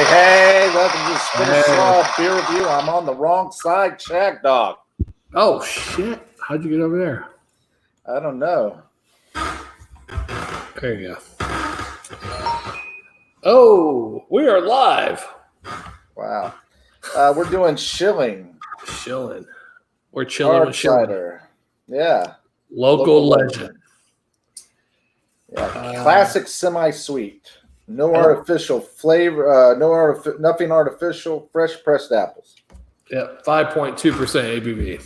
Hey, welcome to the Spinach Slaw Beer Review. I'm on the wrong side, Shagdog. Oh, shit. How'd you get over there? I don't know. There you go. Oh, we are live. Wow. We're doing Schilling. Chilling. We're chilling with Schilling. Cider. Yeah. Local legend. Yeah. Classic semi-sweet. No artificial flavor. Nothing artificial. Fresh pressed apples. Yeah, 5.2% ABV.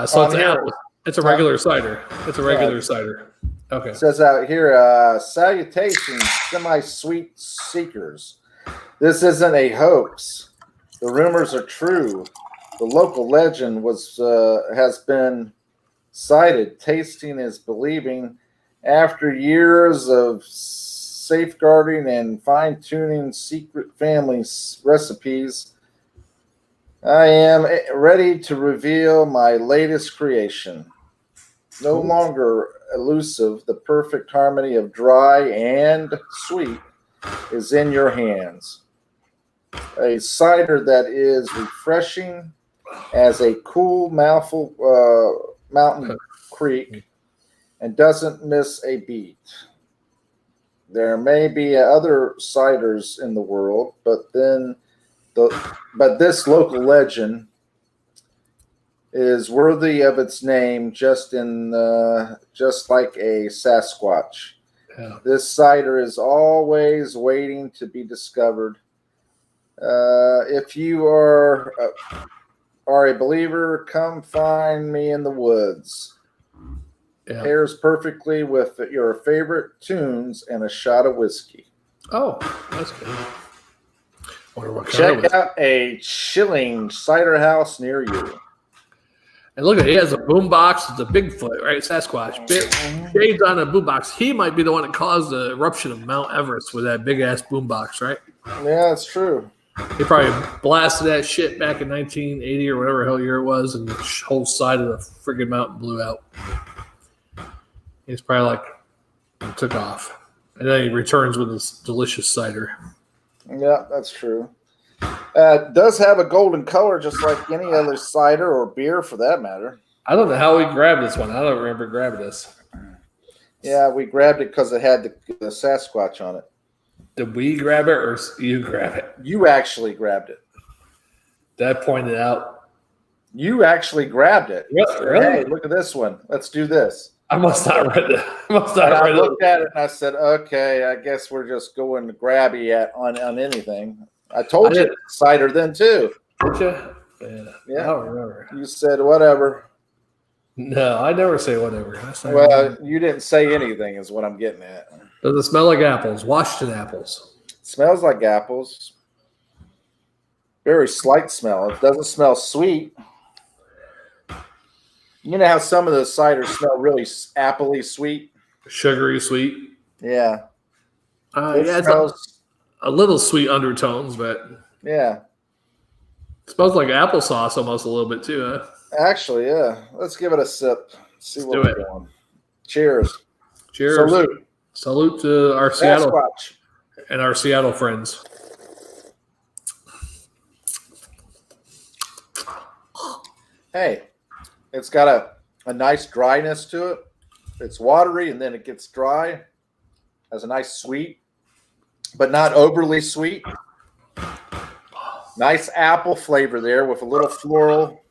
So it's a regular cider. It's a regular cider. Okay. It says out here, salutations, semi-sweet seekers. This isn't a hoax. The rumors are true. The local legend has been cited. Tasting is believing. After years of safeguarding and fine-tuning secret family recipes, I am ready to reveal my latest creation. No longer elusive, the perfect harmony of dry and sweet is in your hands. A cider that is refreshing as a cool mountain creek and doesn't miss a beat. There may be other ciders in the world, but this local legend is worthy of its name, just like a Sasquatch. Yeah. This cider is always waiting to be discovered. If you are a believer, come find me in the woods. Yeah. Pairs perfectly with your favorite tunes and a shot of whiskey. Oh, that's good. Check out a Schilling Cider House near you. And look at it. He has a boombox. It's a Bigfoot, right? Sasquatch. Shades on a boombox. He might be the one that caused the eruption of Mount Everest with that big-ass boombox, right? Yeah, that's true. He probably blasted that shit back in 1980 or whatever hell year it was, and the whole side of the friggin' mountain blew out. He's probably like, took off. And then he returns with this delicious cider. Yeah, that's true. It does have a golden color just like any other cider or beer for that matter. I don't know how we grabbed this one. I don't remember grabbing this. Yeah, we grabbed it because it had the Sasquatch on it. Did we grab it or you grab it? You actually grabbed it. That pointed out. You actually grabbed it. Really? Hey, look at this one. Let's do this. I must not read it. I looked at it and I said, okay, I guess we're just going grabby on anything. I told you cider then too. Did you? Yeah. I don't remember. You said whatever. No, I never say whatever. Well, you didn't say anything is what I'm getting at. Does it smell like apples? Washington apples. It smells like apples. Very slight smell. It doesn't smell sweet. You know how some of the ciders smell really appley sweet? Sugary sweet. Yeah. It smells a little sweet undertones, but yeah. It smells like applesauce almost a little bit too, huh? Actually, yeah. Let's give it a sip. See what we're doing. Cheers. Cheers. Salute. Salute to our Seattle Sasquatch. and our Seattle friends. Hey, it's got a nice dryness to it. It's watery and then it gets dry. Has a nice sweet, but not overly sweet. Nice apple flavor there with a little floral.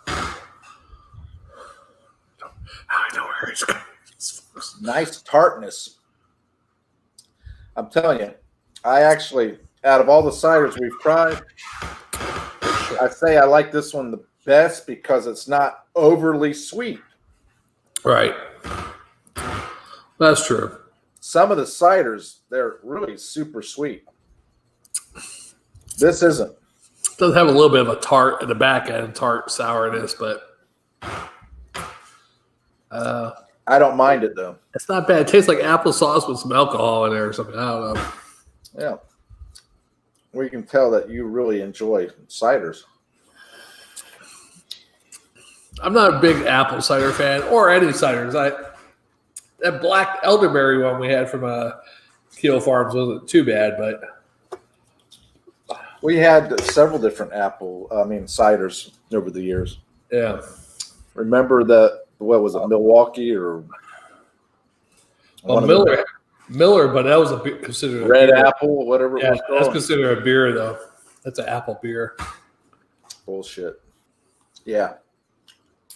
I know where it's going. Nice tartness. I'm telling you, I actually, out of all the ciders we've tried, I say I like this one the best because it's not overly sweet. Right. That's true. Some of the ciders, they're really super sweet. This isn't. It does have a little bit of a tart at the back end, tart sourness, but I don't mind it though. It's not bad. It tastes like applesauce with some alcohol in there or something. I don't know. Yeah. We can tell that you really enjoy ciders. I'm not a big apple cider fan or any ciders. That black elderberry one we had from Keel Farms wasn't too bad, but We had several different ciders over the years. yeah. Remember that? What was it, Milwaukee or? Well, Miller, but that was considered Red a beer. Apple, whatever it was called. That's considered a beer, though. That's an apple beer. Bullshit. Yeah,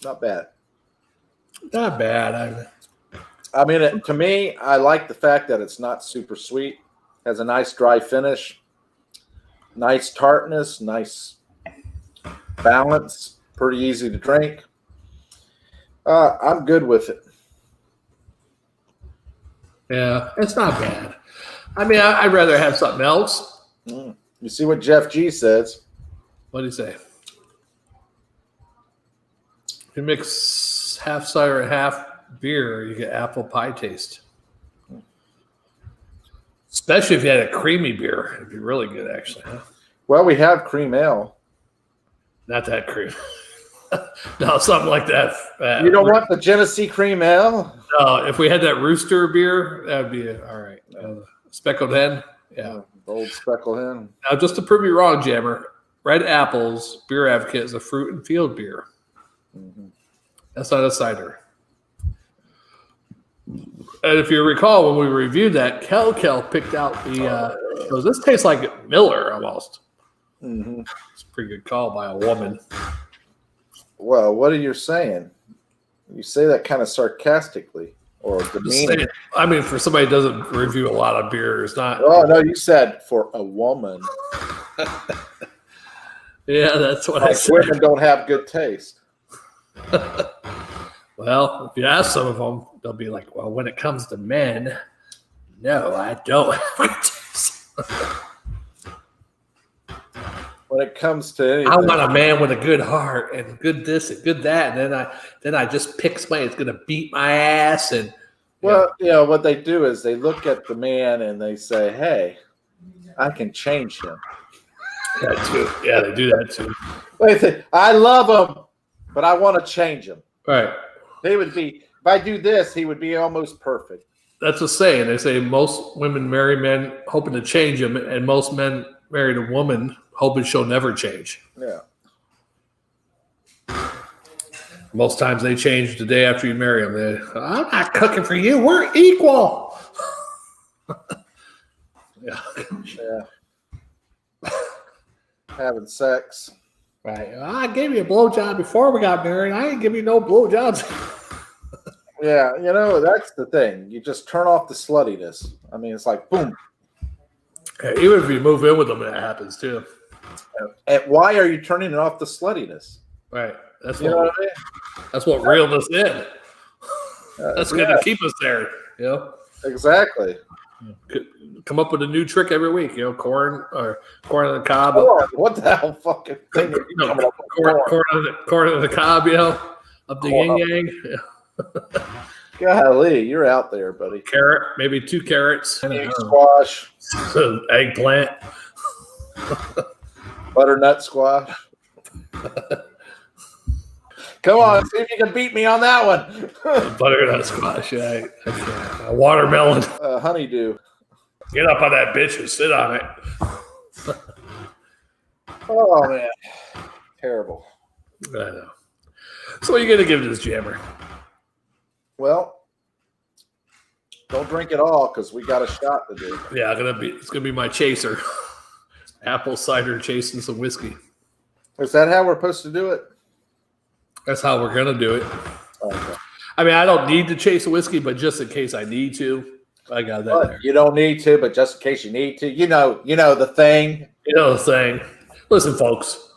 not bad. Not bad. I mean, to me, I like the fact that it's not super sweet. Has a nice dry finish, nice tartness, nice balance. Pretty easy to drink. I'm good with it. Yeah, it's not bad. I mean, I'd rather have something else. You see what Jeff G says? What do you say? If you mix half cider and half beer, you get apple pie taste. Especially if you had a creamy beer. It'd be really good, actually. Huh? Well, we have cream ale. Not that cream. No, something like that. You don't want the Genesee cream ale? No, if we had that Rooster beer, that would be all right. Speckled Hen. Yeah. Old Speckled Hen. Now, just to prove you wrong, Jammer, Red Apple's Beer Advocate is a fruit and field beer. Mm-hmm. That's not a cider. And if you recall, when we reviewed that, Kel picked out the. Goes, this tastes like Miller almost. Mm-hmm. It's a pretty good call by a woman. Well, what are you saying? You say that kind of sarcastically or demeaning. I mean, for somebody who doesn't review a lot of beer, it's not. Oh, no, you said for a woman. Yeah, that's what I said. Women don't have good taste. Well, if you ask some of them, they'll be like, well, when it comes to men, no, I don't have good taste. When it comes to anything. I want a man with a good heart and good this and good that, and then I just pick somebody that's gonna beat my ass. And well, what they do is they look at the man and they say, "Hey, I can change him." That too. Yeah, they do that too. They say, "I love him, but I want to change him." Right. They would be. If I do this, he would be almost perfect. That's a saying. They say most women marry men hoping to change them, and most men marry a woman hoping she'll never change. Yeah. Most times they change the day after you marry them. I'm not cooking for you. We're equal. Yeah. Having sex. Right. I gave you a blowjob before we got married. I ain't giving you no blowjobs. Yeah, that's the thing. You just turn off the sluttiness. I mean, it's like, boom. Yeah, even if you move in with them, that happens too. And why are you turning off the sluttiness? Right. That's You know what I mean? That's what reeled us in. That's going to keep us there. Exactly. Come up with a new trick every week. Corn on the cob. What the hell fucking thing? Corn on the cob. Up the yin yang. Yeah. Golly, you're out there, buddy. Carrot, maybe 2 carrots. Egg squash. Eggplant. Butternut squash. Come on, see if you can beat me on that one. Butternut squash. Yeah, a watermelon. Honeydew. Get up on that bitch and sit on it. Oh, man. Terrible. I know. So what are you going to give this Jammer? Well, don't drink it all because we got a shot to do. Yeah, it's gonna be my chaser. Apple cider chasing some whiskey. Is that how we're supposed to do it? That's how we're gonna do it. Okay. I mean, I don't need to chase a whiskey, but just in case I need to, I got that there. You don't need to, but just in case you need to, you know the thing. You know the thing. Listen, folks.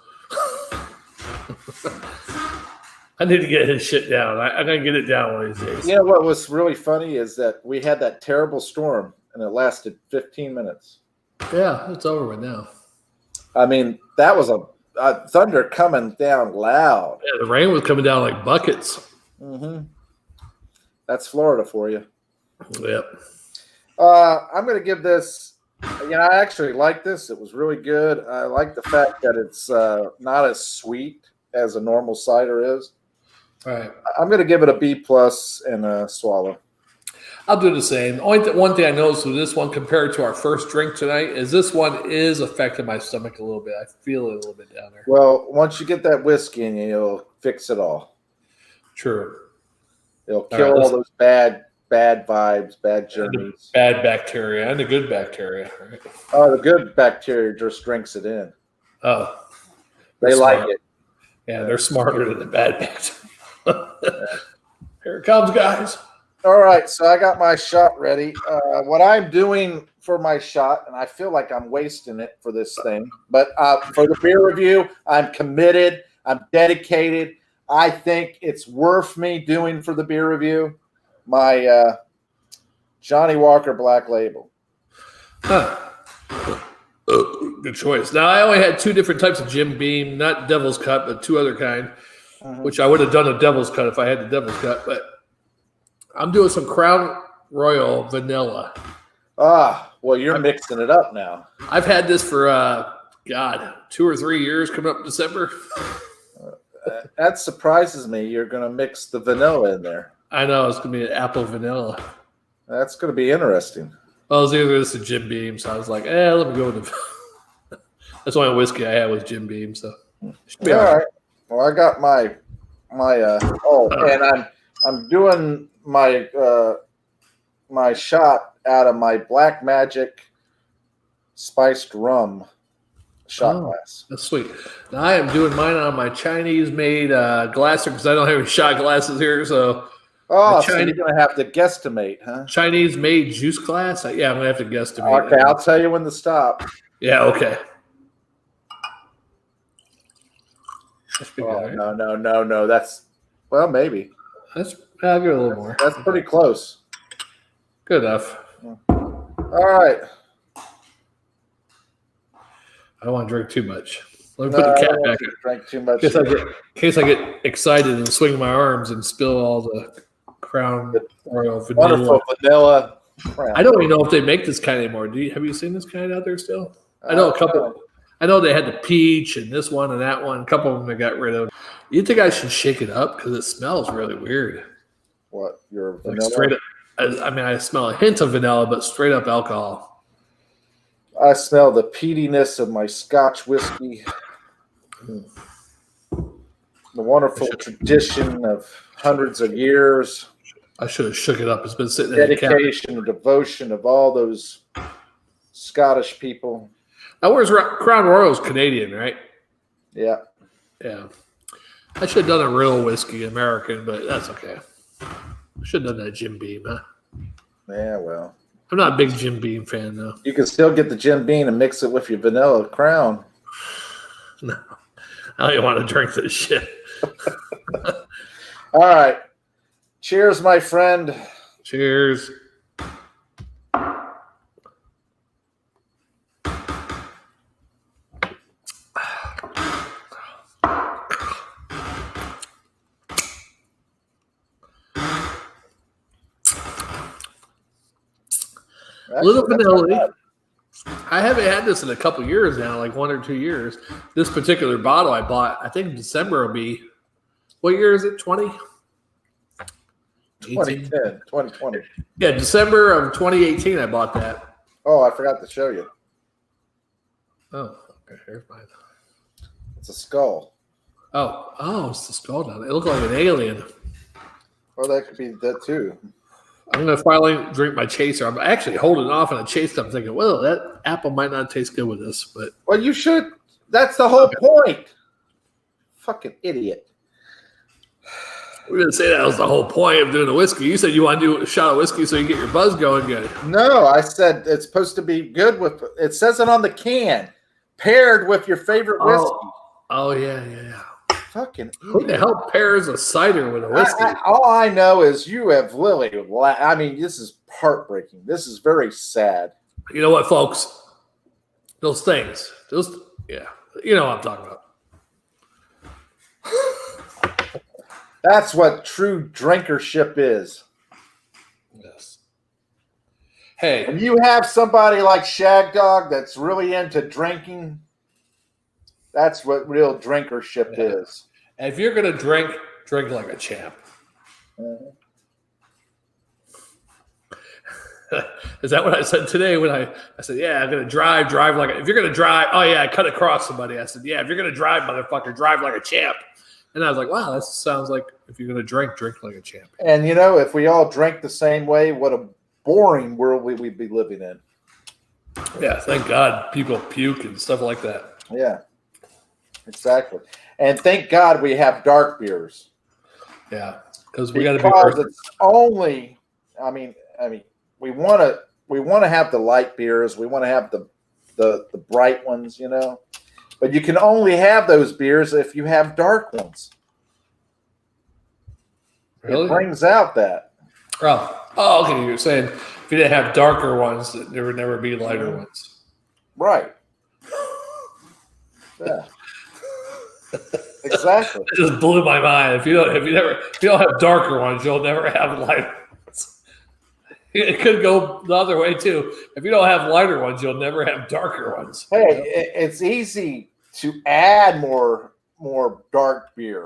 I need to get his shit down. I'm going to get it down one of these days. You know what was really funny is that we had that terrible storm, and it lasted 15 minutes. Yeah, it's over with now. I mean, that was a thunder coming down loud. Yeah, the rain was coming down like buckets. Mm-hmm. That's Florida for you. Yep. I'm going to give this, I actually like this. It was really good. I like the fact that it's not as sweet as a normal cider is. All right. I'm going to give it a B+ and a swallow. I'll do the same. Only one thing I noticed with this one compared to our first drink tonight is this one is affecting my stomach a little bit. I feel it a little bit down there. Well, once you get that whiskey in you, it'll fix it all. True. It'll kill all those bad vibes, bad journeys. Bad bacteria and the good bacteria. Right? Oh, the good bacteria just drinks it in. Oh. They like it. Yeah, they're smarter than the bad bacteria. Here it comes, guys. All right, so I got my shot ready. What I'm doing for my shot, and I feel like I'm wasting it for this thing, but for the beer review, I'm committed. I'm dedicated. I think it's worth me doing for the beer review. My Johnny Walker Black Label. Huh. Good choice. Now, I only had 2 different types of Jim Beam, not Devil's Cut, but 2 other kind, which I would have done a Devil's Cut if I had the Devil's Cut, but I'm doing some Crown Royal Vanilla. Well, you're mixing it up now. I've had this for, 2 or 3 years coming up in December. That surprises me. You're going to mix the vanilla in there. I know. It's going to be an apple vanilla. That's going to be interesting. Well, it was either this or Jim Beam, so I was like, let me go with the... That's the only whiskey I had was Jim Beam, so... Should be all right. Well, I got my and I'm doing my my shot out of my Black Magic spiced rum shot glass. That's sweet. Now I am doing mine on my Chinese-made glasser because I don't have any shot glasses here. So, so you're gonna have to guesstimate, huh? Chinese-made juice glass. Yeah, I'm gonna have to guesstimate. Okay, I'll tell you when to stop. Yeah. Okay. Oh, no. That's maybe. I'll give it a little more. That's pretty close. Good enough. All right. I don't want to drink too much. Let me put the cap back. Drink too much. In case I get excited and swing my arms and spill all the Crown Royal vanilla. Wonderful vanilla. I don't even know if they make this kind anymore. Have you seen this kind out there still? I know a couple. I know they had the peach and this one and that one. A couple of them they got rid of. You think I should shake it up because it smells really weird? What, your vanilla? Like straight up. I smell a hint of vanilla, but straight up alcohol. I smell the peatiness of my Scotch whiskey. The wonderful tradition of hundreds of years. I should have shook it up. It's been sitting dedication and devotion of all those Scottish people. Now, where's Crown Royal's Canadian, right? Yeah. Yeah. I should have done a real whiskey, American, but that's okay. I should have done that Jim Beam, huh? Yeah, well. I'm not a big Jim Beam fan, though. You can still get the Jim Beam and mix it with your vanilla Crown. No. I don't even want to drink this shit. All right. Cheers, my friend. Cheers. A little vanilla. I haven't had this in a couple years now, like 1 or 2 years. This particular bottle I bought, I think December will be, what year is it? 20? 2010, 2020. Yeah, December of 2018 I bought that. Oh, I forgot to show you. Oh, okay. Here's mine. It's a skull. Oh, it's the skull down there. It looked like an alien. Well, that could be that too. I'm going to finally drink my chaser. I'm actually holding off on a chaser. I'm thinking, well, that apple might not taste good with this. But well, you should. That's the whole point. Fucking idiot. We didn't say that was the whole point of doing the whiskey. You said you want to do a shot of whiskey so you get your buzz going good. No, I said it's supposed to be good with. It says it on the can. Paired with your favorite whiskey. Oh yeah. Fucking idiot. Who the hell pairs a cider with a whiskey? All I know is you have Lily. I mean, this is heartbreaking. This is very sad. You know what, folks? Those things. Yeah. You know what I'm talking about. That's what true drinkership is. Yes. Hey. When you have somebody like Shagdog that's really into drinking, that's what real drinkership is. And if you're going to drink like a champ. Is that what I said today when I said, yeah, I'm going to drive like if you're going to drive, oh, yeah, I cut across somebody. I said, yeah, if you're going to drive, motherfucker, drive like a champ. And I was like, wow, that sounds like if you're going to drink like a champ. And, if we all drank the same way, what a boring world we'd be living in. Yeah, thank God people puke and stuff like that. Yeah, exactly. And thank God we have dark beers. Yeah, because we got to be. Because it's only, we want to have the light beers. We want to have the bright ones, But you can only have those beers if you have dark ones. Really? It brings out that. Oh, okay. You're saying if you didn't have darker ones, there would never be lighter ones. Right. Yeah. Exactly. It just blew my mind. If you don't have darker ones, you'll never have lighter ones. It could go the other way too. If you don't have lighter ones, you'll never have darker ones. Hey, it's easy to add more dark beer.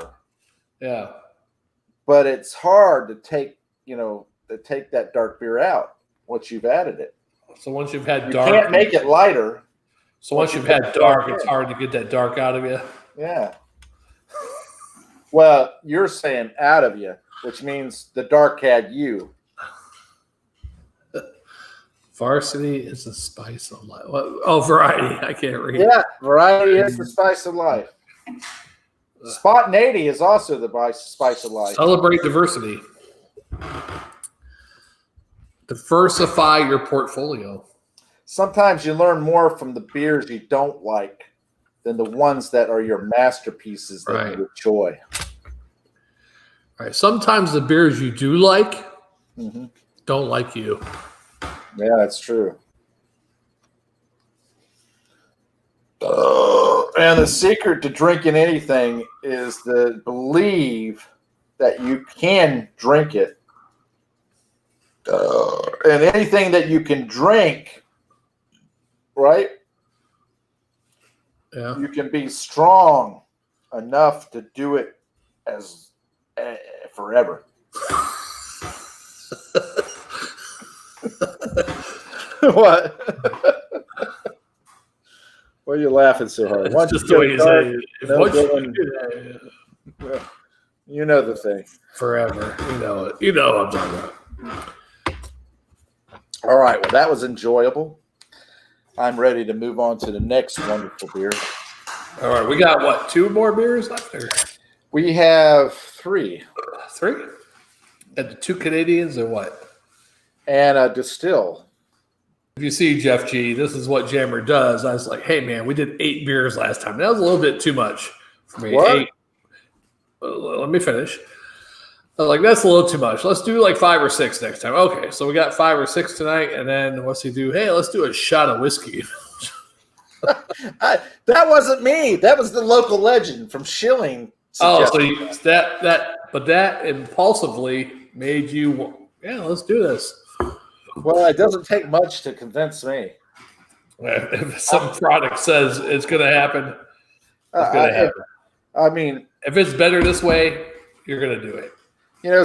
Yeah. But it's hard to take that dark beer out once you've added it. So once you've had dark, you can't make it lighter. So once you've had dark, it's hard to get that dark out of you. Yeah. Well, you're saying out of you, which means the dark had you. Varsity is the spice of life. Oh, variety. I can't read. Yeah, variety is the spice of life. Spontaneity is also the spice of life. Celebrate diversity. Diversify your portfolio. Sometimes you learn more from the beers you don't like than the ones that are your masterpieces that you enjoy. All right. Sometimes the beers you do like don't like you. Yeah, that's true. And the secret to drinking anything is to believe that you can drink it. And anything that you can drink, right? Yeah. You can be strong enough to do it as forever. What? Why are you laughing so hard? It's just the way you say it. You know the thing. Forever. You know it. You know what I'm talking about. All right. Well, that was enjoyable. I'm ready to move on to the next wonderful beer. All right. We got, what, 2 more beers left there? We have 3. 3? And the 2 Canadians or what? And a distill. If you see Jeff G, this is what Jammer does. I was like, hey, man, we did 8 beers last time. That was a little bit too much for me. What? 8. Let me finish. I was like, that's a little too much. Let's do like 5 or 6 next time. Okay, so we got 5 or 6 tonight, and then what's he do? Hey, let's do a shot of whiskey. That wasn't me. That was the local legend from Schilling. Oh, so that impulsively made you, yeah, let's do this. Well, it doesn't take much to convince me. If some product says it's going to happen, it's going to happen. I mean, if it's better this way, you're going to do it.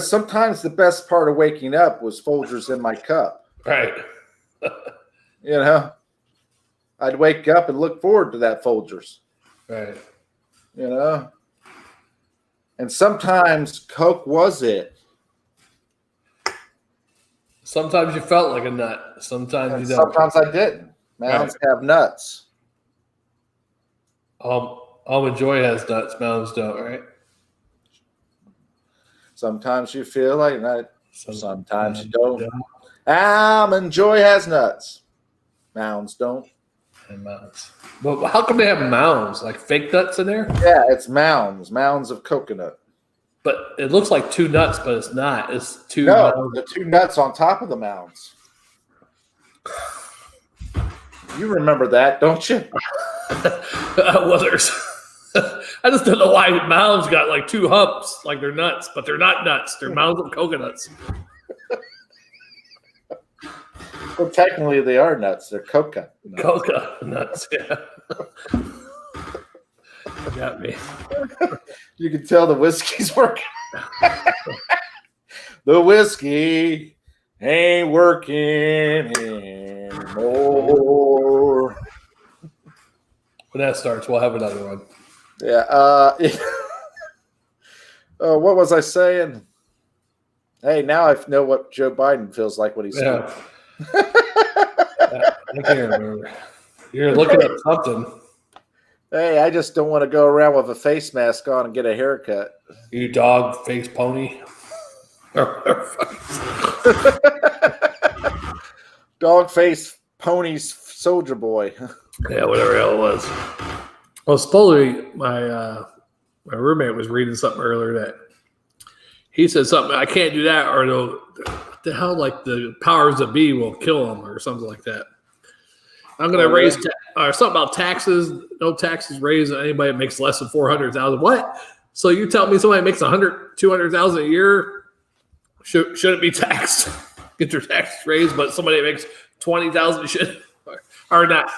Sometimes the best part of waking up was Folgers in my cup. Right. I'd wake up and look forward to that Folgers. Right. And sometimes Coke was it. Sometimes you felt like a nut. Sometimes you don't. Sometimes I didn't. Mounds have nuts. Almond Joy has nuts. Mounds don't, right? Sometimes you feel like nut. Sometimes you don't. Almond Joy has nuts. Mounds don't. And mounds. But how come they have mounds? Like fake nuts in there? Yeah, it's mounds. Mounds of coconut. But it looks like 2 nuts, but it's not. It's 2 No, the 2 nuts on top of the mounds. You remember that, don't you? Well, there's. I just don't know why mounds got like 2 humps, like they're nuts, but they're not nuts. They're mounds of coconuts. Well, technically, they are nuts. They're coca nuts. Coca nuts, yeah. Got me. You can tell the whiskey's working. The whiskey Ain't working anymore. When that starts, we'll have another one. Yeah. What was I saying? Hey, now I know what Joe Biden feels like when he's Yeah. I can't remember. You're looking up something. Hey, I just don't want to go around with a face mask on and get a haircut. You dog face pony. Dog face ponies soldier boy. Yeah, whatever the hell it was. Well, supposedly my roommate was reading something earlier that he said something. I can't do that, or what the hell, like the powers that be will kill him, or something like that. I'm going to raise something about taxes. No taxes raised on anybody that makes less than $400,000. What? So you tell me somebody makes $200,000 a year shouldn't be taxed? Get your taxes raised, but somebody that makes $20,000 should are not.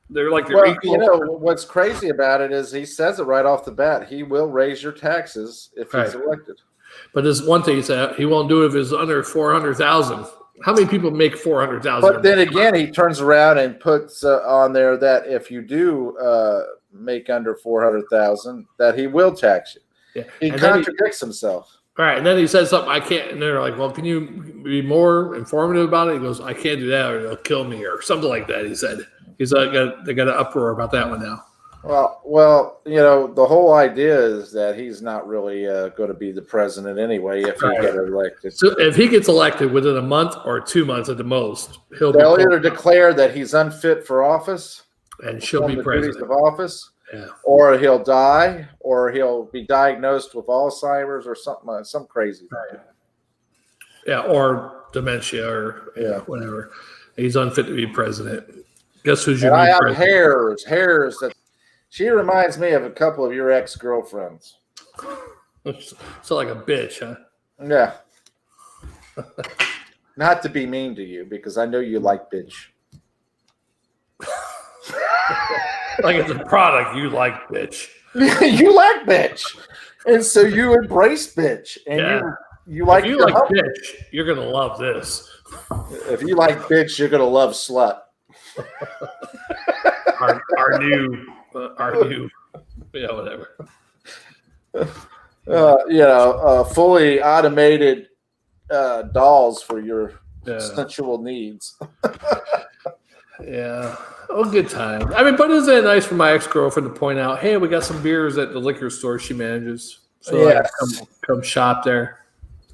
They're like they're equal. You know what's crazy about it is he says it right off the bat. He will raise your taxes if he's elected. But there's one thing he said: he won't do it if it's under 400,000. How many people make 400,000? But then again, he turns around and puts on there that if you do make under 400,000, that he will tax you. Yeah. He contradicts himself. All right, and then he says something I can't, and they're like, "Well, can you be more informative about it?" He goes, "I can't do that, or they'll kill me," or something like that. He said, they got an uproar about that one now. Well, you know, the whole idea is that he's not really going to be the president anyway if he gets elected. So if he gets elected within a month or 2 months at the most, they'll either declare that he's unfit for office, and she'll be president of office, or he'll die, or he'll be diagnosed with Alzheimer's or something, some crazy thing. Yeah, or dementia, or whatever. He's unfit to be president. Guess who's your new president? I have hairs that. She reminds me of a couple of your ex-girlfriends. So like a bitch, huh? Yeah. Not to be mean to you, because I know you like bitch. Like it's a product, you like bitch. You like bitch. And so you embrace bitch. And you like bitch, you're going to love this. If you like bitch, you're going to love slut. our new, whatever. Fully automated dolls for your sensual needs. Yeah. Oh, good time. I mean, but isn't it nice for my ex-girlfriend to point out, hey, we got some beers at the liquor store she manages. So I come shop there.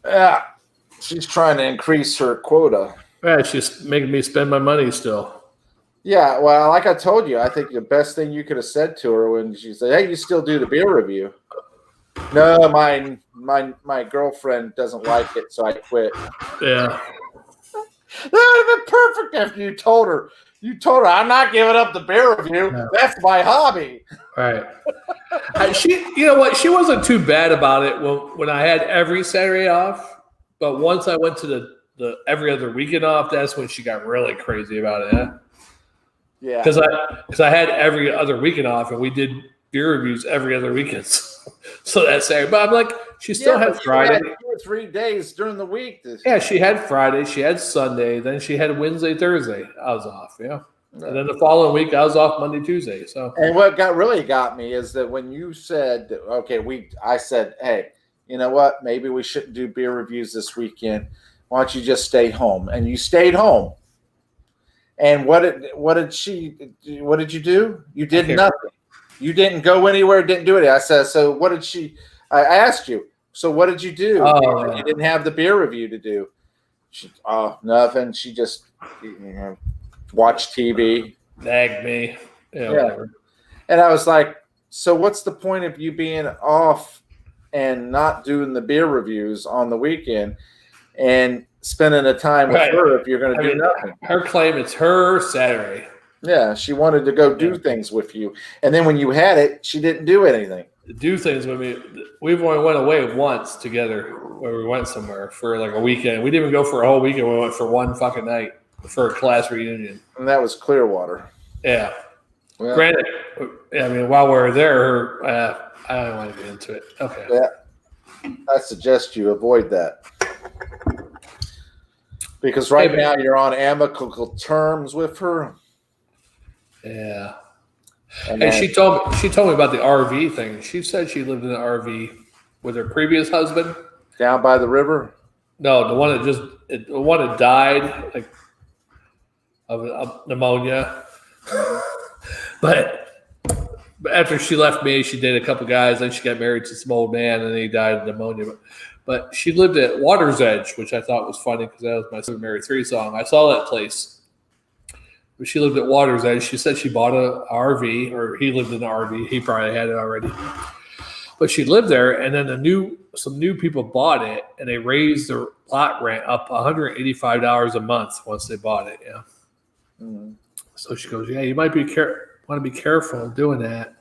Yeah. She's trying to increase her quota. Yeah, she's making me spend my money still. Yeah, well, like I told you, I think the best thing you could have said to her when she said, hey, you still do the beer review. No, my girlfriend doesn't like it, so I quit. Yeah. That would have been perfect after you told her. You told her, I'm not giving up the beer review. No. That's my hobby. Right. You know what? She wasn't too bad about it when I had every Saturday off. But once I went to the every other weekend off, that's when she got really crazy about it. Yeah. Because I had every other weekend off, and we did beer reviews every other weekend. So that's Saturday. But I'm like, she still had Friday. Had 2 or 3 days during the week. She had Friday. She had Sunday. Then she had Wednesday, Thursday. I was off, And then the following week, I was off Monday, Tuesday. So. And what really got me is that when you said, I said, hey, you know what? Maybe we shouldn't do beer reviews this weekend. Why don't you just stay home? And you stayed home. And what did you do? You did nothing. You didn't go anywhere, didn't do it. I said, so what did she? I asked you, so what did you do? Oh, you didn't have the beer review to do. Nothing. She just watched TV. Nagged me. Whatever. And I was like, so what's the point of you being off and not doing the beer reviews on the weekend and spending the time with her if you're going to do nothing? Her claim it's her Saturday. Yeah, she wanted to go do things with you. And then when you had it, she didn't do anything. Do things with me. We've only went away once together where we went somewhere for like a weekend. We didn't even go for a whole weekend. We went for one fucking night for a class reunion. And that was Clearwater. Yeah. Well, granted, I mean, while we were there, I don't want to get into it. Okay. Yeah. I suggest you avoid that. Because right now you're on amicable terms with her. Yeah. And she told me about the RV thing. She said she lived in an RV with her previous husband. Down by the river? No, the one that died like of pneumonia. But after she left me, she dated a couple guys. Then she got married to some old man, and he died of pneumonia. But she lived at Water's Edge, which I thought was funny because that was my Seven Mary 3 song. I saw that place. But she lived at Water's Edge. She said she bought an RV, or he lived in an RV. He probably had it already. But she lived there, and then some new people bought it, and they raised their lot rent up $185 a month once they bought it. Yeah. Mm-hmm. So she goes, "Yeah, you might want to be careful doing that."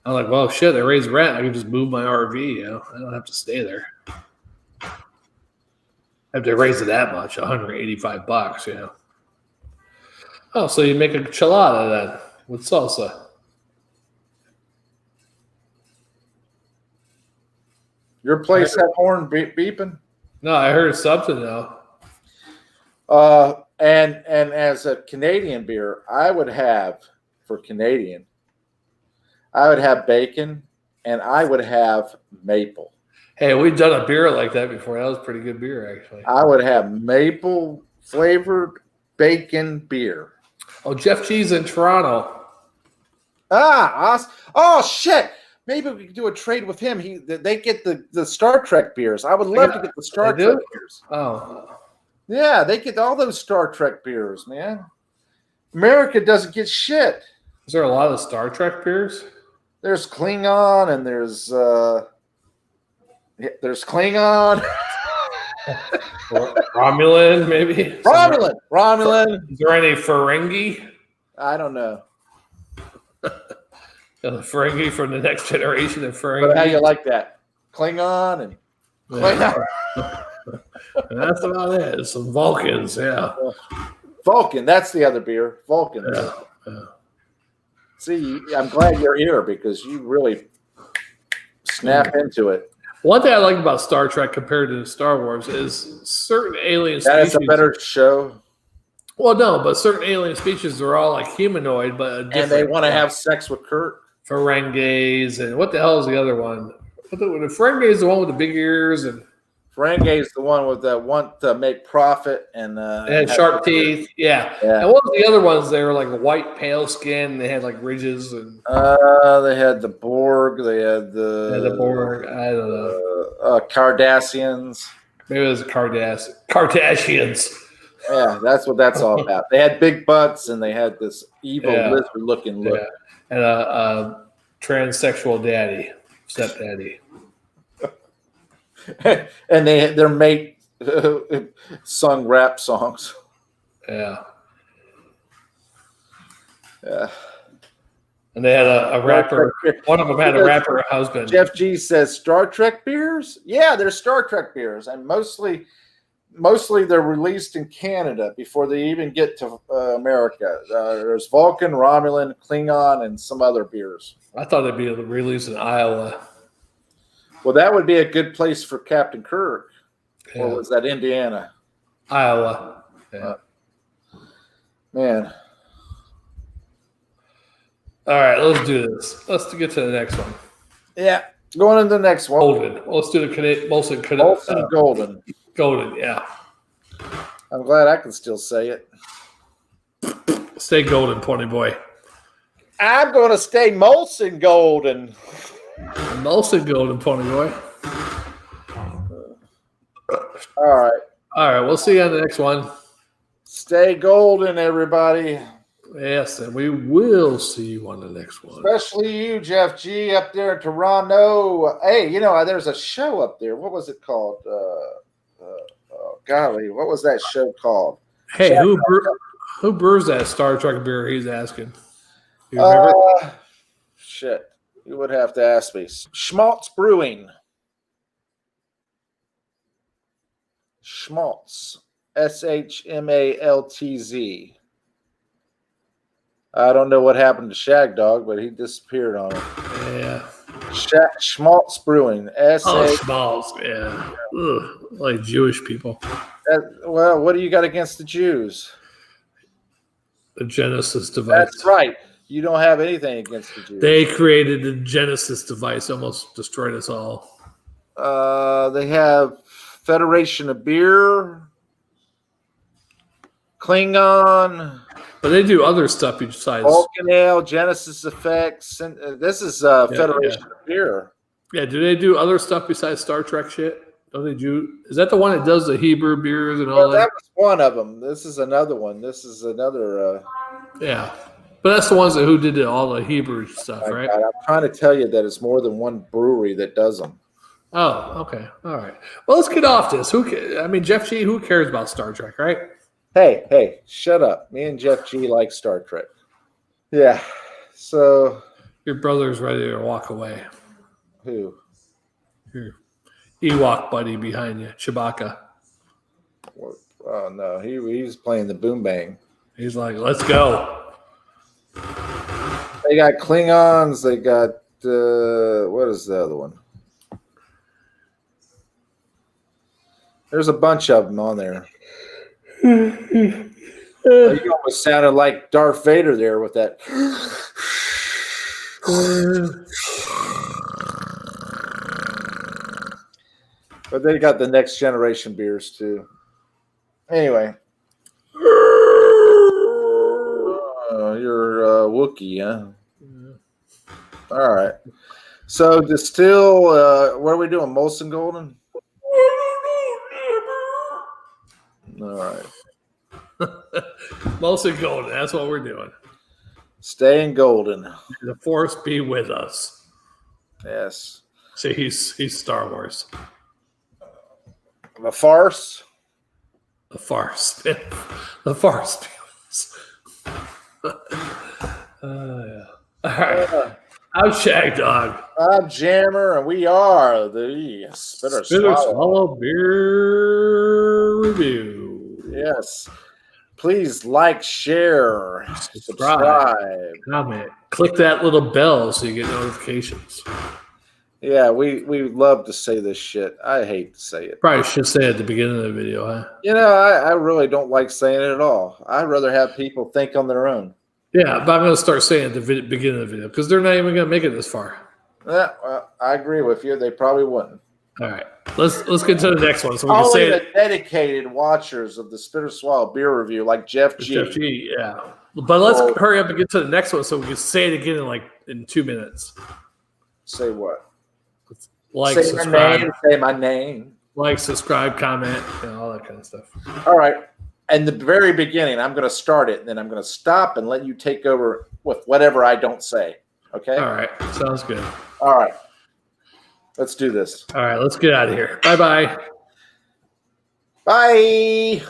I'm like, "Well, shit, they raised rent. I can just move my RV. You know, I don't have to stay there. If they raise it that much, $185, you know." Oh, so you make a enchilada then with salsa? Your place had horn beeping? No, I heard something though. And as a Canadian beer, I would have bacon, and I would have maple. Hey, we've done a beer like that before. That was pretty good beer, actually. I would have maple flavored bacon beer. Oh, Jeff G's in Toronto. Oh shit! Maybe we could do a trade with him. They get the Star Trek beers. I would love to get the Star Trek beers. Oh, yeah, they get all those Star Trek beers, man. America doesn't get shit. Is there a lot of Star Trek beers? There's Klingon, and there's Klingon. Romulan, maybe. Romulan. Is there any Ferengi? I don't know. The Ferengi from the Next Generation of Ferengi. But how you like that? Klingon and Klingon. Yeah. That's about it. Some Vulcans, yeah. Vulcan, that's the other beer. Vulcan. Yeah. See, I'm glad you're here because you really snap into it. One thing I like about Star Trek compared to Star Wars is certain alien species. That's a better show. Well, no, but certain alien species are all like humanoid, but and they want to have sex with Kurt. Ferengis, and what the hell is the other one? The Ferengi is the one with the big ears, and Ferengi is the one with the want to make profit and sharp teeth. Yeah. And what was the other ones? They were like white, pale skin. They had like ridges and. They had the Borg. They had the Borg. I don't know. Cardassians. Maybe it was Kardashians. Yeah, that's what that's all about. They had big butts and they had this evil lizard-looking look. Yeah. And a transsexual daddy, stepdaddy. And their mate sung rap songs. Yeah. Yeah. And they had a rapper. One of them had a rapper husband. Jeff G says Star Trek beers. Yeah, they're Star Trek beers, and mostly they're released in Canada before they even get to America. There's Vulcan, Romulan, Klingon, and some other beers. I thought they'd be released in Iowa. Well, that would be a good place for Captain Kirk. Yeah. Or was that Indiana? Iowa. Yeah. Man. All right, let's do this. Let's get to the next one. Yeah, going into the next one. Golden. Let's do the Molson Golden. Golden, yeah. I'm glad I can still say it. Stay golden, pony boy. I'm going to stay Molson Golden. Molson Golden, pony boy. All right. We'll see you on the next one. Stay golden, everybody. Yes, and we will see you on the next one. Especially you, Jeff G, up there in Toronto. Hey, there's a show up there. What was it called? Golly, what was that show called? Hey, who brews that Star Trek beer? He's asking. You remember? Shit. You would have to ask me. Schmaltz Brewing. Schmaltz. SHMALTZ. I don't know what happened to Shagdog, but he disappeared on it. Yeah. Schmaltz Brewing. Schmaltz. Yeah. Ugh. like Jewish people. Well, what do you got against the Jews? The Genesis device. That's right. You don't have anything against the Jews. They created the Genesis device, almost destroyed us all. They have Federation of Beer, Klingon, but they do other stuff besides Vulcan Ale, Genesis Effects. And this is Federation of Beer. Yeah, do they do other stuff besides Star Trek shit? Don't they do? Is that the one that does the Hebrew beers and all that? That was one of them. This is another one. This is another. Yeah, but that's the ones who did all the Hebrew stuff, right? God, I'm trying to tell you that it's more than one brewery that does them. Oh, okay, all right. Well, let's get off this. Jeff G. Who cares about Star Trek, right? Hey, shut up. Me and Jeff G. like Star Trek. Yeah. So your brother's ready to walk away. Who? Your Ewok buddy behind you, Chewbacca. Oh no, he's playing the boom bang. He's like, let's go. They got Klingons. They got what is the other one? There's a bunch of them on there. You almost sounded like Darth Vader there with that. But they got the next generation beers too. Anyway. You're a Wookiee, huh? Yeah. All right. So distill, what are we doing? Molson Golden? All right. Molson Golden, that's what we're doing. Staying golden. The Force be with us. Yes. See, he's Star Wars. The farce? The farce. The farce be with us. Yeah. All right. I'm Shagdog. I'm Jammer, and we are the Spitter Swallow Beer Review. Yes. Please like, share, subscribe, comment, click that little bell so you get notifications. Yeah, we love to say this shit. I hate to say it. Probably should say it at the beginning of the video, huh? You know, I really don't like saying it at all. I'd rather have people think on their own. Yeah, but I'm going to start saying it at the beginning of the video because they're not even going to make it this far. Yeah, well, I agree with you. They probably wouldn't. All right, let's get to the next one. So we Only can say the dedicated watchers of the Spitter Swallow Beer Review, like Jeff G. Jeff G, yeah. But let's hurry up and get to the next one so we can say it again in 2 minutes. Say what? Like, say subscribe. My name. Say my name. Like, subscribe, comment, all that kind of stuff. All right. In the very beginning, I'm going to start it, and then I'm going to stop and let you take over with whatever I don't say. Okay? All right. Sounds good. All right. Let's do this. All right. Let's get out of here. Bye-bye. Bye.